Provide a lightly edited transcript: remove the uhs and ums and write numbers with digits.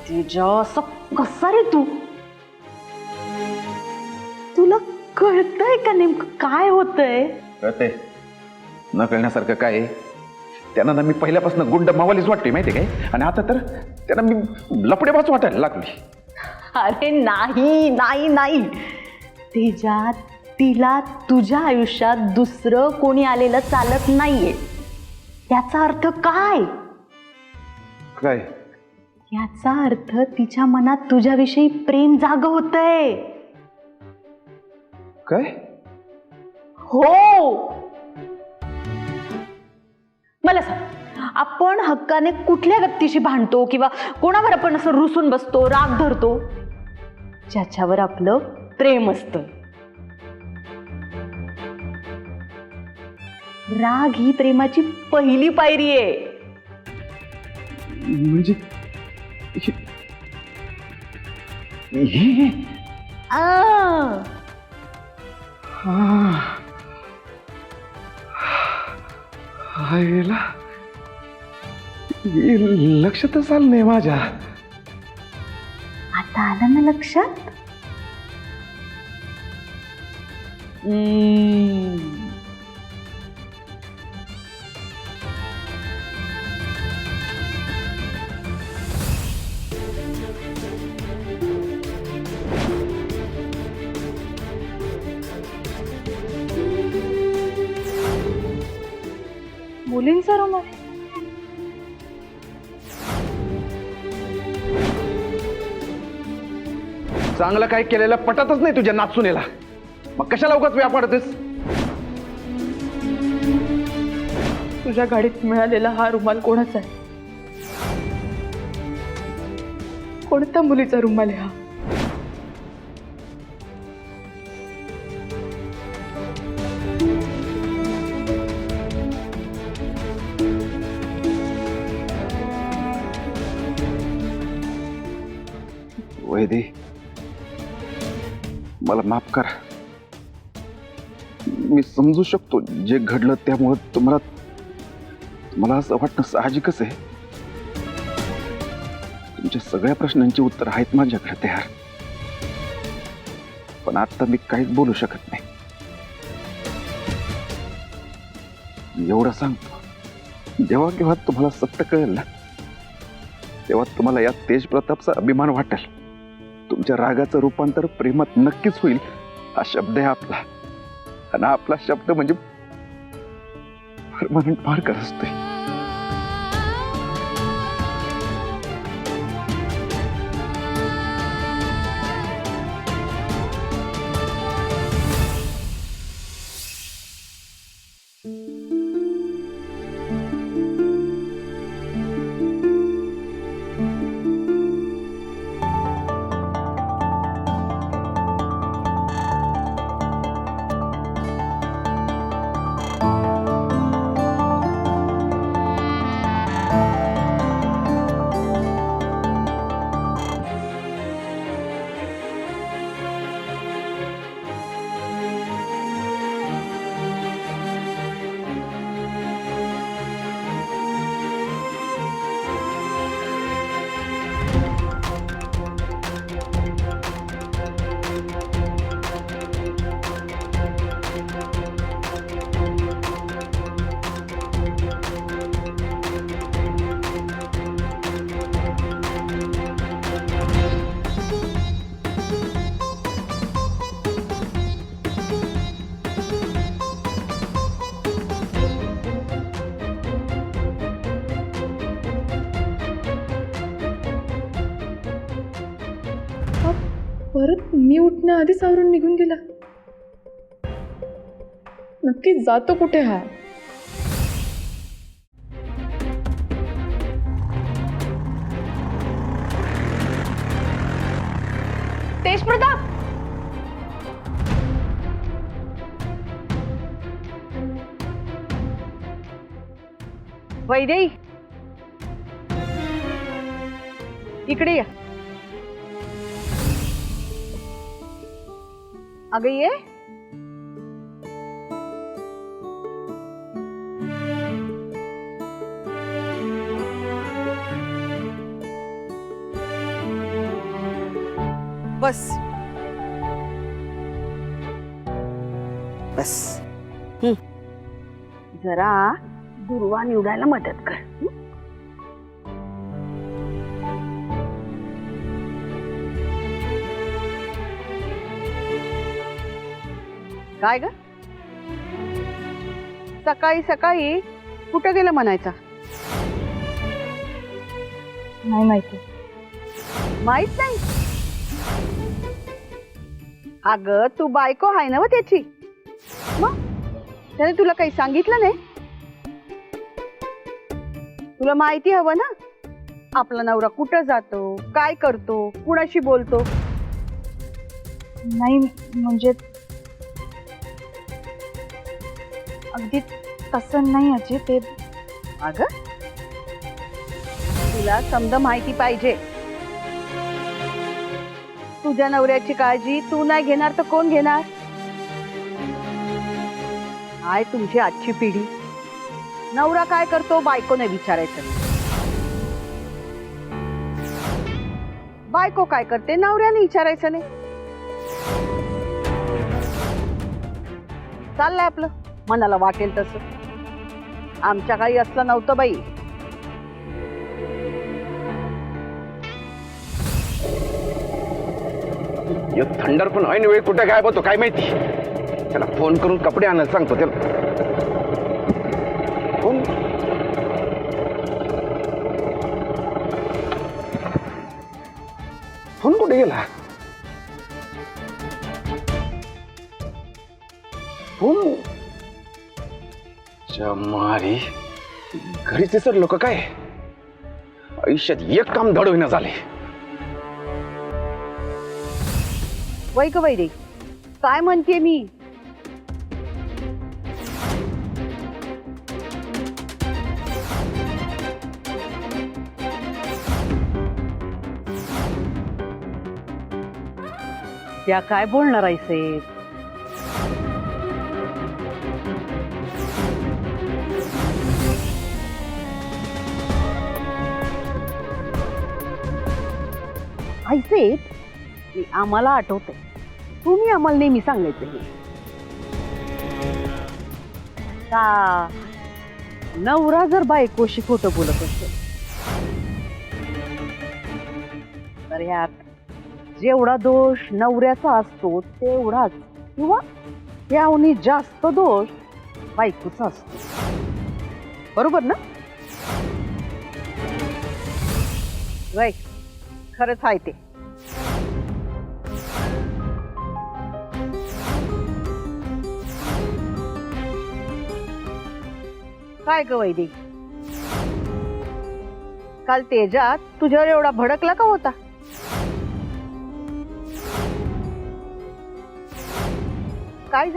तेजा असं कसा रे तू? तुला कळतंय का नेमकं काय होतंय? कळतंय न कळण्यासारखं काय आहे? त्यांना ना मी पहिल्यापासून गुंड मावालीच वाटते माहिती काय, आणि आता तर त्यांना मी लपडेबाज वाटायला लागली. अरे नाही नाही नाही तेजा, तिला तुझ्या आयुष्यात दुसरं कोणी आलेलं चालत नाहीये. त्याचा अर्थ काय? काय? याचा अर्थ तिच्या मनात तुझ्याविषयी प्रेम जाग होतंय. काय? हो, मला सांग, आपण हक्काने कुठल्या व्यक्तीशी भांडतो किंवा कोणावर आपण असं रुसून बसतो, राग धरतो? ज्याच्यावर आपलं प्रेम असतं. राग ही प्रेमाची पहिली पायरी आहे. म्हणजे आईला लक्षातच आलं नाही माझ्या. आता आलं ना लक्षात? मुलींचा रुमाल? चांगलं काय केलेलं पटतच नाही तुझ्या नाचुनेला, मग कशाला उगाच व्यापारतेस? तुझ्या गाडीत मिळालेला हा रुमाल कोणाचा आहे? कोणत्या मुलीचा रुमाल आहे हा? वैदे, मला माफ करा. मी समजू शकतो जे घडलं त्यामुळे तुम्हाला असं वाटणं साहजिकच आहे. तुमच्या सगळ्या प्रश्नांची उत्तर आहेत माझ्याकडे तयार, पण आता मी काहीच बोलू शकत नाही. एवढं सांगतो, जेव्हा केव्हा तुम्हाला सत्य कळेल ना, तेव्हा तुम्हाला या तेज प्रतापचा अभिमान वाटेल. तुमच्या रागाचं रूपांतर प्रेमात नक्कीच होईल. हा शब्द आहे आपला, आणि आपला शब्द म्हणजे परमनंट मार्कर असतोय. परत मी उठण्याआधीच आवरून निघून गेला. नक्की जातो कुठे हा? तेज प्रताप, वैदेही इकडे या. अगं ये. बस बस. जरा दुर्वा निवडायला मदत कर. काय ग सकाळी सकाळी कुठं गेलं म्हणायचा? नाही माहिती. माहित नाही? अगं तू बायको आहे ना व त्याची, मग त्याने तुला काही सांगितलं नाही? तुला माहिती हवं ना आपला नवरा कुठं जातो, काय करतो, कुणाशी बोलतो. नाही म्हणजे अगदी तसं नाही आजी. ते अगं तुला समजा माहिती पाहिजे. तुझ्या नवऱ्याची काळजी तू नाही घेणार तर कोण घेणार? काय तुमची आजची पिढी, नवरा काय करतो बायकोने विचारायचं नाही. बायको काय करते नवऱ्याने विचारायचं नाही. चाललंय आपलं मनाला वाटेल तसं. आमच्या काही असलं नव्हतं बाई. थंडर पण ऐन वेळ कुठे गायब होतो काय माहिती. त्याला फोन करून कपडे आणायला सांगतो. त्याला फोन फोन कुठे गेला? फोन मारी घरीच दिसत का काय? आयुष्यात एक काम धड होईना झाले. वै ग वैरे काय म्हणते मी? त्या काय बोलणार आहे? आईसे आम्हाला आठवतंय, तुम्ही आम्हाला नेहमी सांगायचं हे का नवरा जर बायकोशी खोटं बोलत असेल तर ह्यात जेवढा दोष नवऱ्याचा असतो तेवढाच किंवा त्याहून जास्त दोष बायकोचा असतो. बरोबर ना? वय खरंच आहे ते. काय ग वैदिक, काल तेजात तुझ्यावर एवढा भडकला का होता? काय